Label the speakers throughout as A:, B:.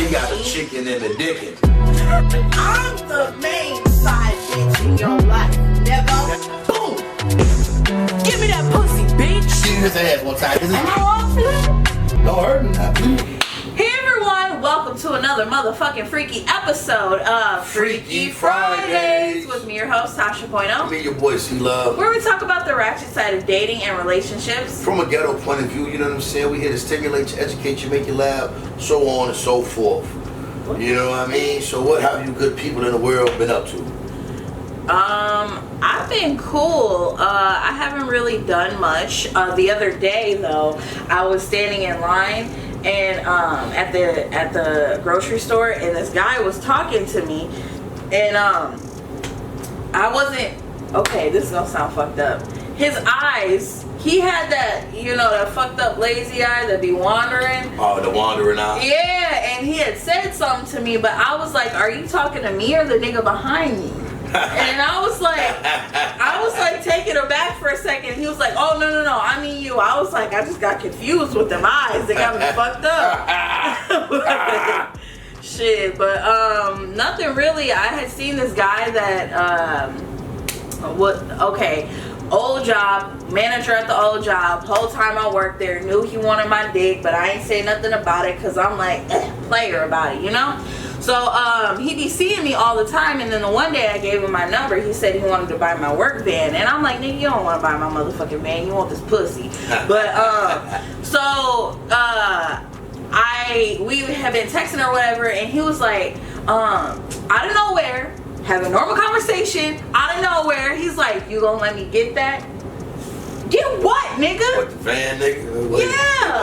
A: She got the chicken and the dickin'.
B: I'm the main side bitch in your life, nigga. Boom. Give me that pussy, bitch.
A: Give his ass one time.
B: Am I wrong for that?
A: Don't hurt me now, please.
B: Hey everyone, welcome to another motherfucking freaky episode of
A: Freaky Fridays.
B: with me, your host Tasha Poino,
A: Me and your boy C-Love.
B: where we talk about the ratchet side of dating and relationships.
A: From a ghetto point of view, you know what I'm saying? We here to stimulate you, educate you, make you laugh, so on and so forth. You know what I mean? So what have you good people in the world been up to?
B: I've been cool. I haven't really done much. The other day though, I was standing in line and at the grocery store, and this guy was talking to me, and I wasn't okay. This is gonna sound fucked up. His eyes, he had that, you know, that fucked up lazy eye that be wandering.
A: Oh, the wandering eye.
B: Yeah, and he had said something to me, but I was like, "Are you talking to me or the nigga behind me?" And I was like taken aback for a second. He was like, "Oh no, I mean you." I was like, I just got confused with them eyes. They got me fucked up. Shit, but nothing really. I had seen this guy that old job, manager at the old job. Whole time I worked there, knew he wanted my dick, but I ain't say nothing about it because I'm like player about it, you know. So he be seeing me all the time, and then the one day I gave him my number. He said he wanted to buy my work van, and I'm like, nigga, you don't want to buy my motherfucking van. You want this pussy. But we have been texting or whatever, and he was like, out of nowhere, having a normal conversation, out of nowhere, he's like, you gonna let me get that? Get what, nigga?
A: What, the van, nigga?
B: Yeah.
A: I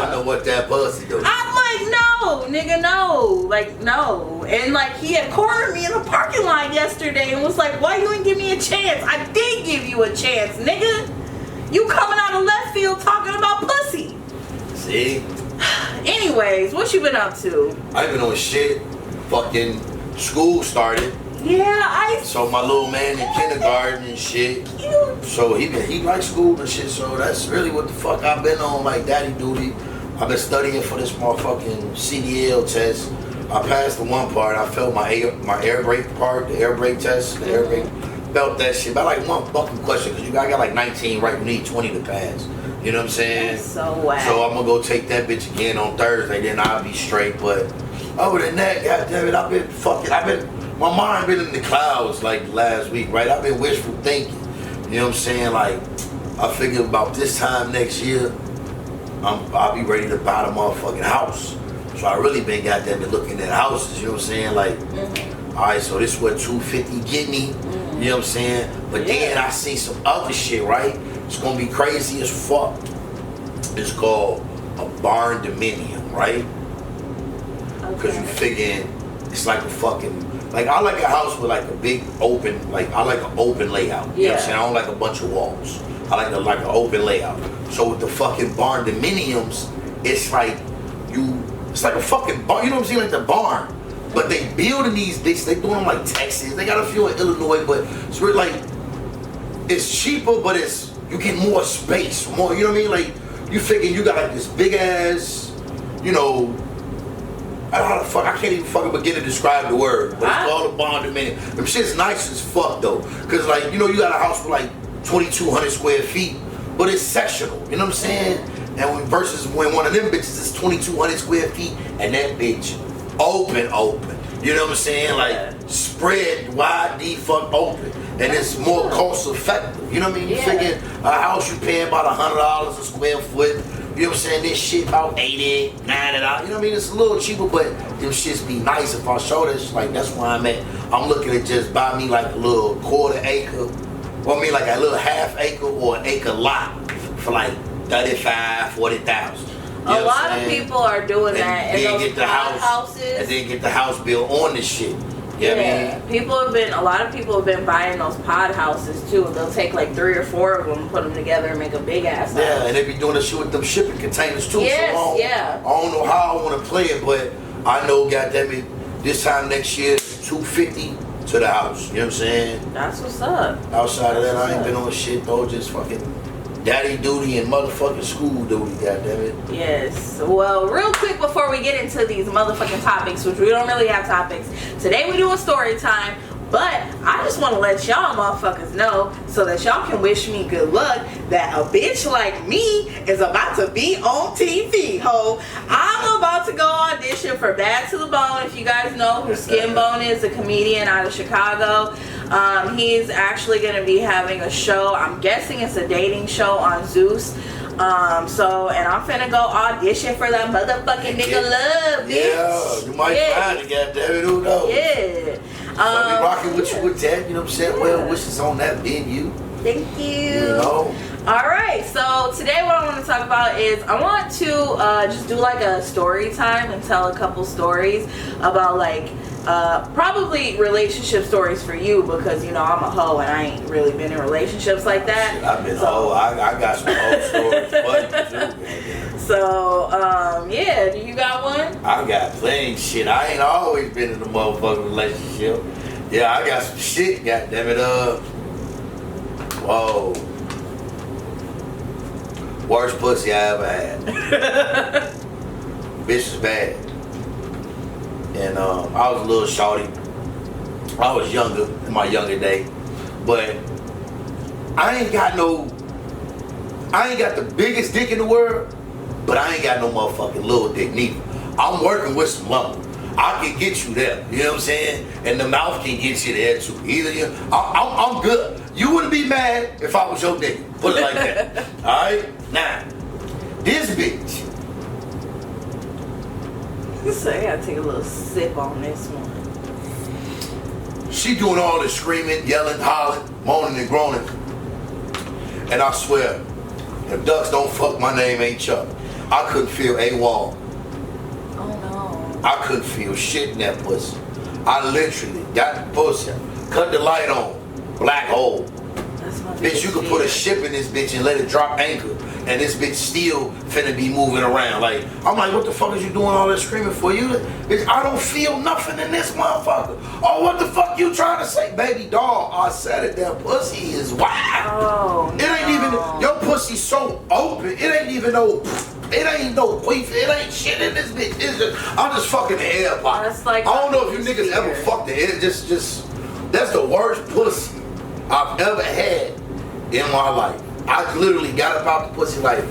A: don't know what that pussy do.
B: I'm like, no, nigga, no. Like, no. And like, he had cornered me in the parking lot yesterday and was like, why you ain't give me a chance? I did give you a chance, nigga. You coming out of left field talking about pussy.
A: See?
B: Anyways, what you been up to?
A: I ain't been on shit. Fucking school started.
B: Yeah,
A: So my little man in kindergarten and shit.
B: Cute.
A: So he likes school and shit. So that's really what the fuck I've been on, like daddy duty. I've been studying for this motherfucking CDL test. I passed the one part. I failed my air brake part, the air brake test, the air brake. Felt that shit. But I like one fucking question because I got like 19 right. You need 20 to pass. You know what I'm saying?
B: That's so whack.
A: So I'm gonna go take that bitch again on Thursday. Then I'll be straight. But other than that, goddamn it, my mind been in the clouds like last week, right? I've been wishful thinking. You know what I'm saying? Like, I figure about this time next year, I'll be ready to buy the motherfucking house. So I really been goddamn looking at houses, you know what I'm saying? Like, alright, so this is what 250 get me, you know what I'm saying? But then I see some other shit, right? It's gonna be crazy as fuck. It's called a barn dominium, right? Because you figuring it's like a fucking, like I like a house with like a big open, like I like an open layout. You know what I'm saying? I don't like a bunch of walls. I like an open layout. So with the fucking barn dominiums, it's like a fucking barn. You know what I'm saying? Like the barn. But they building these bitches. They doing them like Texas. They got a few in Illinois, but it's really like it's cheaper, but you get more space, more. You know what I mean? Like you figure you got like this big ass, you know. I don't know how the fuck, I can't even fucking begin to describe the word, but it's called a barn dominium. Them shit's nice as fuck though, cause like, you know, you got a house with like 2,200 square feet, but it's sectional, you know what I'm saying? And versus when one of them bitches is 2,200 square feet, and that bitch open, you know what I'm saying? Like spread wide, fuck open, and it's more cost effective, you know what I mean? You figure a house you paying about $100 a square foot. You know what I'm saying? This shit about $80, $90. You know what I mean? It's a little cheaper, but them shits be nice. If I show this, like that's where I'm at. I'm looking to just buy me like a little quarter acre, or I mean like a little half acre or an acre lot for like 35, 40,000.
B: A lot of people are doing that in those houses.
A: And then get the house built on this shit. You know what I mean?
B: A lot of people have been buying those pod houses too. They'll take like 3 or 4 of them, put them together, and make a big ass house.
A: Yeah, and they be doing this shit with them shipping containers too.
B: Yes,
A: so I don't know how I want to play it, but I know, goddamn it, this time next year, $250 to the house. You know what I'm saying?
B: That's what's up.
A: Outside of that, I ain't been on shit though. Just fucking daddy duty and motherfucking school duty, goddammit.
B: Yes. Well, real quick before we get into these motherfucking topics, which we don't really have topics, today we do a story time. But I just want to let y'all motherfuckers know so that y'all can wish me good luck that a bitch like me is about to be on TV, ho. I'm about to go audition for Bad to the Bone. If you guys know who Skin Bone is, a comedian out of Chicago. He's actually going to be having a show. I'm guessing it's a dating show on Zeus. And I'm finna go audition for that motherfucking nigga love, bitch.
A: Yeah, you might find it, goddammit, who knows?
B: Yeah.
A: So we rocking with you with that, you know what I'm saying? Well, wishes on that venue.
B: Thank you.
A: You know?
B: Alright, so today what I want to talk about is I want to just do like a story time and tell a couple stories about like probably relationship stories for you because you know I'm a hoe and I ain't really been in relationships like that.
A: Shit, I've been hoe. I got some hoe stories funny too, man.
B: So yeah, do you got one?
A: I got plenty of shit. I ain't always been in a motherfucking relationship. Yeah, I got some shit, goddammit. Whoa. Worst pussy I ever had. Bitch is bad. And I was a little shorty. I was younger in my younger day. But I ain't got the biggest dick in the world, but I ain't got no motherfucking little dick neither. I'm working with some lumber. I can get you there, you know what I'm saying? And the mouth can get you there too. Either you, I'm good. You wouldn't be mad if I was your nigga. Put it like that. Alright? Now, this bitch.
B: So I gotta take a little sip on this one.
A: She doing all this screaming, yelling, hollering, moaning and groaning. And I swear, if ducks don't fuck, my name ain't Chuck. I couldn't feel a wall.
B: Oh no.
A: I couldn't feel shit in that pussy. I literally got the pussy, cut the light on, black hole.
B: That's my
A: Bitch, you could put a ship in this bitch and let it drop anchor, and this bitch still finna be moving around. Like, I'm like, what the fuck is you doing all that screaming for? You, bitch, I don't feel nothing in this motherfucker. Oh, what the fuck you trying to say? Baby doll, I said it, that pussy is wild.
B: Oh,
A: it ain't even, your pussy so open, it ain't even no queef, it ain't shit in this bitch. It's just, I'm just fucking the air pot.
B: That's like
A: I don't know if you niggas ever fucked the air, just, that's the worst pussy I've ever had in my life. I literally got up out the pussy like,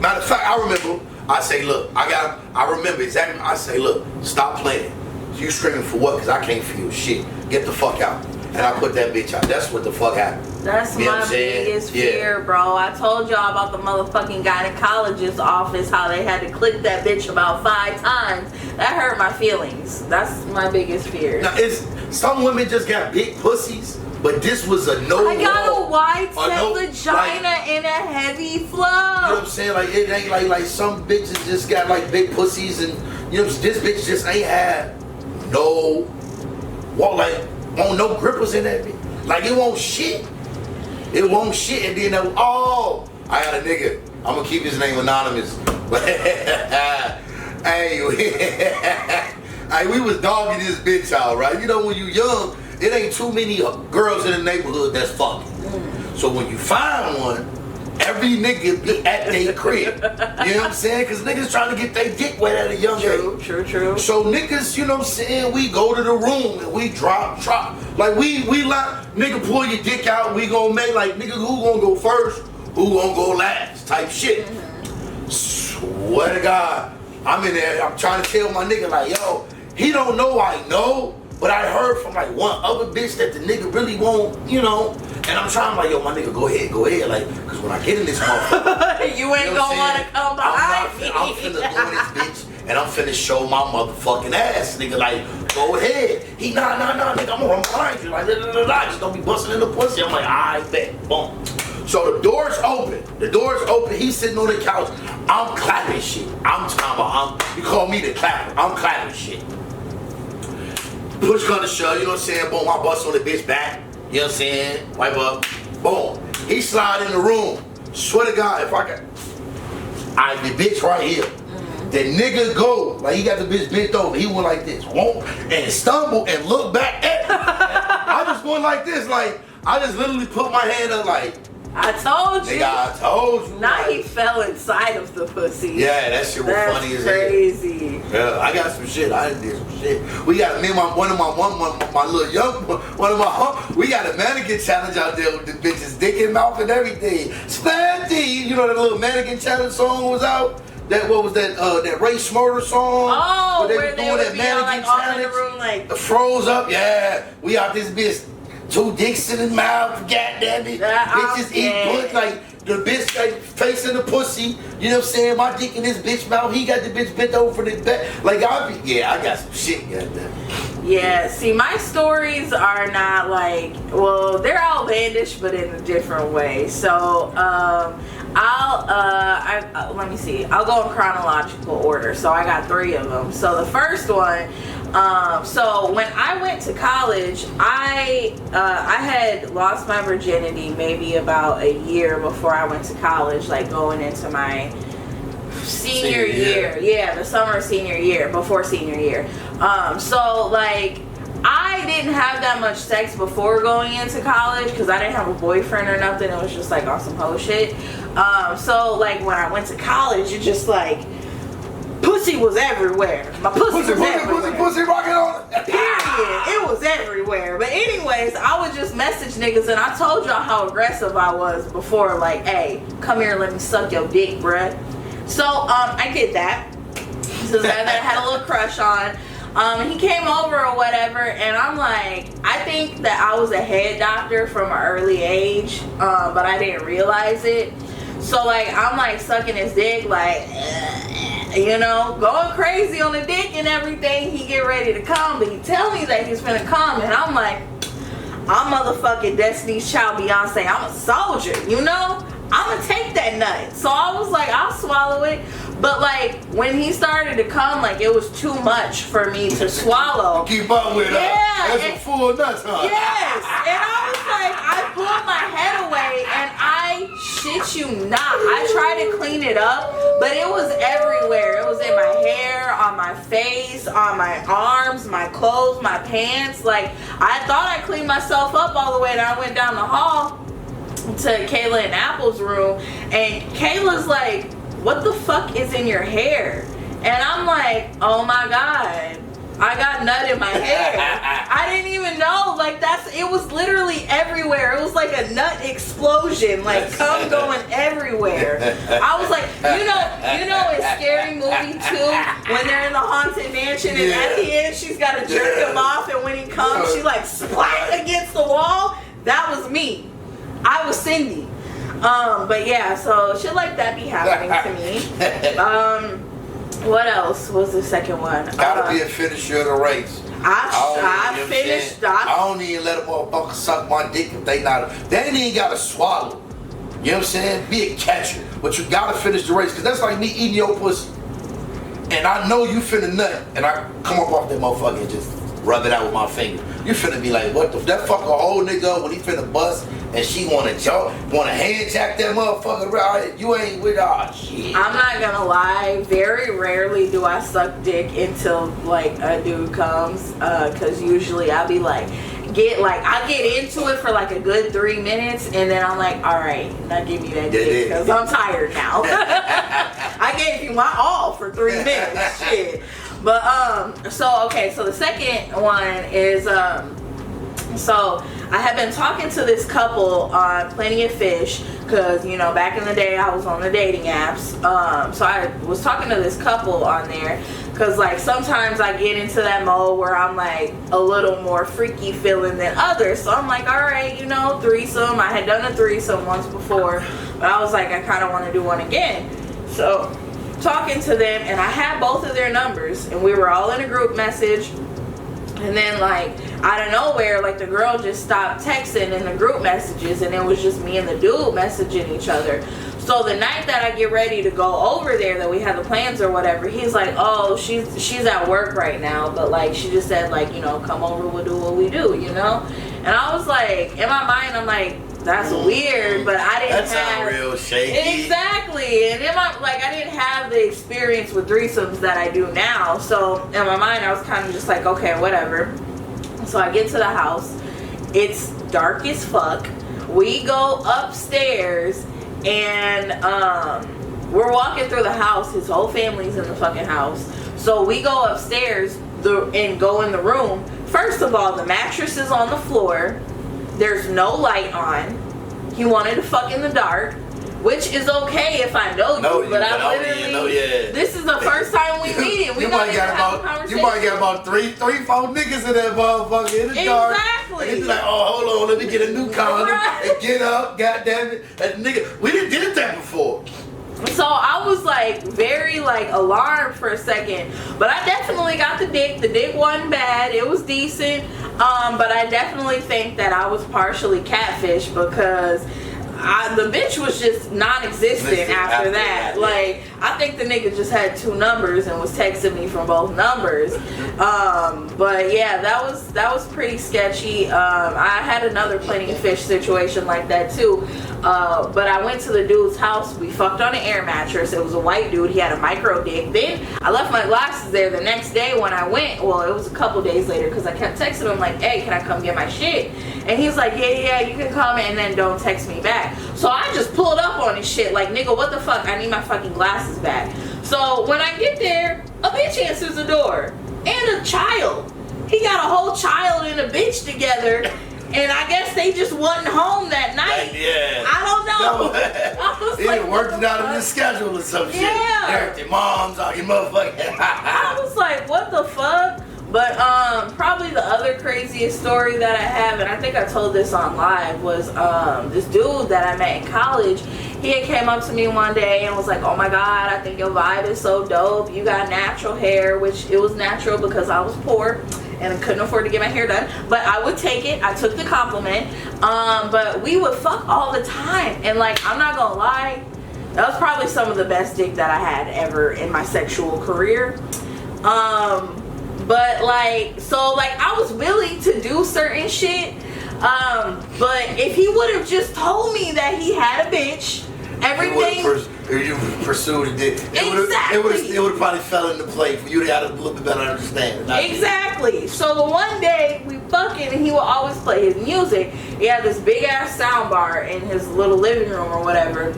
A: matter of fact, I remember, I say, look, I remember exactly, I say, look, stop playing. You screaming for what? Because I can't feel shit. Get the fuck out. And I put that bitch out. That's what the fuck happened.
B: That's
A: you know
B: my biggest fear, bro. I told y'all about the motherfucking gynecologist's office, how they had to click that bitch about 5 times. That hurt my feelings. That's my biggest fear.
A: Now, some women just got big pussies, but this was a no.
B: I got a wide set
A: no,
B: vagina
A: like,
B: and a heavy flow.
A: You know what I'm saying? Like, it ain't like some bitches just got like big pussies, and you know, this bitch just ain't had no, no grippers in that bitch. Like, it won't shit. It won't shit. And then, I got a nigga. I'm gonna keep his name anonymous. But hey, we was dogging this bitch out, right? You know, when you young, it ain't too many girls in the neighborhood that's fucking. So when you find one, every nigga be at their crib. You know what I'm saying? Because niggas trying to get their dick wet at a young age.
B: True.
A: So niggas, you know what I'm saying, we go to the room and we drop. Like we like, nigga pull your dick out, we gonna make like, nigga, who gonna go first? Who gonna go last? Type shit. Swear to God, I'm in there, I'm trying to tell my nigga like, yo, he don't know I know, but I heard from like one other bitch that the nigga really won't, you know, and I'm trying like, yo, my nigga, go ahead, like, cause when I get in this motherfucker,
B: you ain't gonna wanna come behind me.
A: I'm finna go in this bitch, and I'm finna show my motherfucking ass, nigga, like, go ahead. He, nah, nigga, I'm gonna run behind you, like, just don't be busting in the pussy. I'm like, I bet, boom. So the door's open, he's sitting on the couch, I'm clapping shit. You call me the clapper, I'm clapping shit. Push come to shove, you know what I'm saying? Boom, I bust on the bitch back, you know what I'm saying? Wipe up, boom. He slide in the room. Swear to God, if I can, the bitch right here. The nigga go, like he got the bitch bent over. He went like this, and stumbled and looked back at me. I just went like this, like, I just literally put my hand up like,
B: I told you.
A: Nigga, I told you.
B: Now
A: like,
B: he fell inside of the pussy.
A: yeah, that shit was
B: That's
A: funny as hell.
B: crazy.
A: Yeah, I got some shit. I done did some shit. We got me and my little young one of my we got a mannequin challenge out there with the bitches dick in mouth and everything. Spanty, you know that little mannequin challenge song was out. That what was that that Ray Schmurder song?
B: Oh,
A: where
B: where they would be all, like, all in the room like
A: froze up. Yeah, we out this bitch. 2 dicks in his mouth, goddamn it. Bitches eat pussy like the bitch like facing the pussy. You know what I'm saying? My dick in his bitch mouth. He got the bitch bent over the back. Like I got some shit, goddamn.
B: Yeah, see, my stories are not like, well, they're outlandish, but in a different way. So, let me see. I'll go in chronological order. So I got 3 of them. So the first one, so when I went to college, I had lost my virginity maybe about a year before I went to college, like going into my senior year. Yeah, the summer of senior year, before senior year. So like I didn't have that much sex before going into college because I didn't have a boyfriend or nothing. It was just like on some hoe shit. So like when I went to college, it just like pussy was everywhere. My pussy was everywhere.
A: Pussy rocking on.
B: Period. It was everywhere. But anyways, I would just message niggas, and I told y'all how aggressive I was before. Like, hey, come here, let me suck your dick, bruh. So I did that. So that I had a little crush on. He came over or whatever, and I'm like, I think that I was a head doctor from an early age, but I didn't realize it. So like, I'm like sucking his dick, like, you know, going crazy on the dick and everything. He get ready to come, but he tell me that he's finna come, and I'm like, I'm motherfucking Destiny's Child Beyonce. I'm a soldier, you know? I'm gonna take that nut. So I was like, I'll swallow it. But like when he started to come, like it was too much for me to swallow.
A: Keep up with her. That's a full nuts, huh?
B: Yes. And I was like, I pulled my head away and I shit you not. I tried to clean it up, but it was everywhere. It was in my hair, on my face, on my arms, my clothes, my pants. Like I thought I cleaned myself up all the way, and I went down the hall to Kayla and Apple's room, and Kayla's like, what the fuck is in your hair? And I'm like, oh my god, I got nut in my hair. I didn't even know, like it was literally everywhere. It was like a nut explosion, like cum going everywhere. I was like, you know in Scary Movie 2 when they're in the haunted mansion and at the end she's got to jerk him off, and when he comes she like splat against the wall. That was me. I was Cindy. But yeah, so shit like that be happening to me. What else was the second one?
A: Gotta be a finisher of the race.
B: I finished.
A: I don't even let a motherfucker suck my dick if they ain't even gotta swallow. You know what I'm saying? Be a catcher. But you gotta finish the race, because that's like me eating your pussy. And I know you finna nut, and I come up off that motherfucker and just rub it out with my finger. You finna be like, what the? That fuck a whole nigga up when he finna bust, and she wanna hand jack that motherfucker around. You ain't with shit.
B: I'm not gonna lie. Very rarely do I suck dick until like a dude comes, cause usually I'll be like, I get into it for like a good 3 minutes, and then I'm like, all right, now give me that dick, cause I'm tired now. I gave you my all for 3 minutes, shit. But so the second one is so I have been talking to this couple on Plenty of Fish, because you know back in the day I was on the dating apps. So I was talking to this couple on there because like sometimes I get into that mode where I'm like a little more freaky feeling than others. So I'm like, all right, you know, threesome. I had done a threesome once before, but I was like, I kind of want to do one again. So talking to them, and I had both of their numbers, and we were all in a group message, and then like out of nowhere, like the girl just stopped texting in the group messages, and it was just me and the dude messaging each other. So the night that I get ready to go over there, that we have the plans or whatever, he's like, oh, she's at work right now, but like she just said, like, you know, come over, we'll do what we do, you know. And I was like, in my mind, I'm like, that's weird, but I didn't have
A: real shaky.
B: Exactly. And I didn't have the experience with threesomes that I do now. So in my mind I was kind of just like, okay, whatever. So I get to the house. It's dark as fuck. we go upstairs and we're walking through the house. His whole family's in the fucking house. So we go upstairs and go in the room. First of all, the mattress is on the floor. There's no light on. He wanted to fuck in the dark, which is okay if I know you, but I literally, this is the first time we meet him. We might got
A: about three, four niggas in that motherfucker in the dark.
B: Exactly.
A: And he's like, oh, hold on, let me get a new condom and get up, goddamn it. That nigga, we didn't did that before.
B: So I was like very like alarmed for a second, but I definitely got the dick. The dick wasn't bad. It was decent. But I definitely think that I was partially catfish because the bitch was just non-existent after that. Like, I think the nigga just had 2 numbers and was texting me from both numbers. But yeah, that was pretty sketchy. I had another Plenty of Fish situation like that too. But I went to the dude's house. We fucked on an air mattress. It was a white dude. He had a micro dick. Then I left my glasses there the next day when I went. Well, it was a couple days later because I kept texting him like, hey, can I come get my shit? And he's like, yeah, you can come and then don't text me back. So I just pulled up on his shit like, nigga, what the fuck? I need my fucking glasses back. So when I get there, a bitch answers the door. And a child. He got a whole child and a bitch together. And I guess they just wasn't home that night.
A: Yeah.
B: I don't know.
A: He like, worked it out in his schedule or some shit.
B: Yeah.
A: Your mom's all your motherfucking.
B: I was like, what the fuck? But probably the other craziest story that I have, and I think I told this on live, was this dude that I met in college. He had came up to me one day and was like, oh my god, I think your vibe is so dope. You got natural hair, which it was natural because I was poor and I couldn't afford to get my hair done, but I would take it. I took the compliment. But we would fuck all the time, and like, I'm not gonna lie, that was probably some of the best dick that I had ever in my sexual career. But like, so like, I was willing to do certain shit, but if he would have just told me that he had a bitch, everything.
A: You pursued it.
B: Exactly.
A: It would have probably fell into place for you to have a little bit better understanding.
B: Exactly. So the one day we fucking, and he would always play his music. He had this big ass sound bar in his little living room or whatever.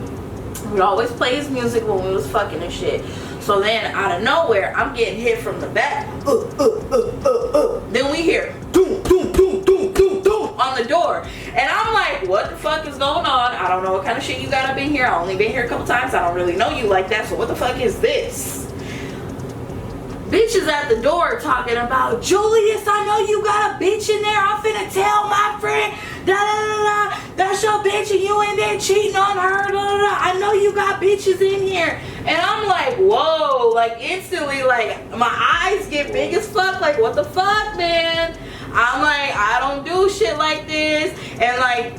B: We'd always play his music when we was fucking and shit. So then out of nowhere, I'm getting hit from the back. Then we hear doom, doom, doom, doom, doom, doom on the door. And I'm like, what the fuck is going on? I don't know what kind of shit you got up in here. I only been here a couple times. I don't really know you like that. So what the fuck is this? Bitch is at the door talking about, Julius, I know you got a bitch in there. I'm finna tell my friend, da da da da, that's your bitch and you in there cheating on her, da da da. I know you got bitches in here. And I'm like, whoa, like instantly, like my eyes get big as fuck. Like, what the fuck, man? I'm like, I don't do shit like this. And like,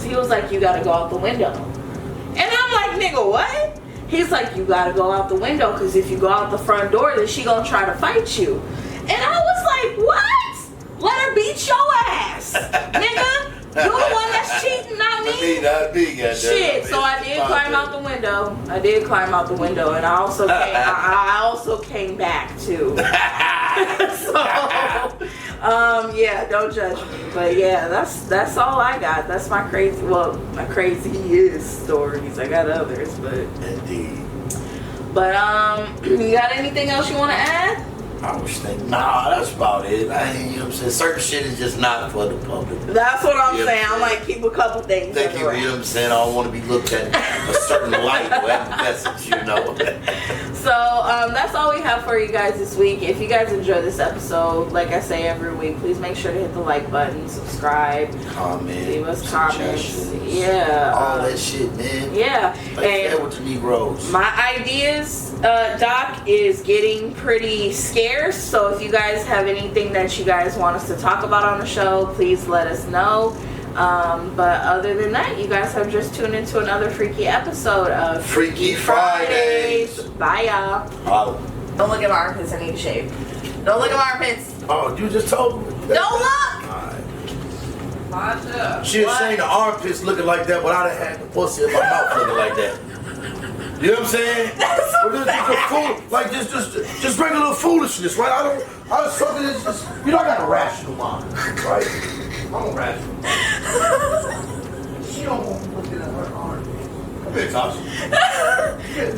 B: he was like, you gotta go out the window. And I'm like, nigga, what? He's like, you gotta go out the window because if you go out the front door, then she gonna try to fight you. And I was like, what? Let her beat your ass, nigga. You're the one that's cheating, not me.
A: Not me, goddamn.
B: Shit. So I did climb out the window. And I also came back too. So yeah, don't judge me. But yeah, that's all I got. That's my craziest stories. I got others, but
A: indeed.
B: But you got anything else you want to add?
A: I was thinking, nah, that's about it. You know what I'm saying? Certain shit is just not for the public.
B: That's what I'm saying. I'm like, keep a couple things.
A: Thank you, you know what I'm saying? I don't want to be looked at a certain light or message, you know.
B: So that's all we have for you guys this week. If you guys enjoyed this episode, like I say every week, please make sure to hit the like button, subscribe,
A: comment,
B: leave us comments. Yeah.
A: All that shit, man.
B: Yeah.
A: Like and with the Negroes.
B: My ideas, Doc, is getting pretty scarce. So if you guys have anything that you guys want us to talk about on the show, please let us know. But other than that, you guys have just tuned into another freaky episode of
A: Freaky Fridays.
B: Bye, y'all. Don't look at my armpits. I need to shave. Don't look at my armpits.
A: Oh, you just told me.
B: Don't look.
A: She was saying the armpits looking like that, but I done had the pussy in my mouth looking like that. You know what I'm saying? Just regular foolishness, right? I was something that's just, I got a rational mind, right? I'm a rational. she don't want me looking at her arm. Come here, Tasha.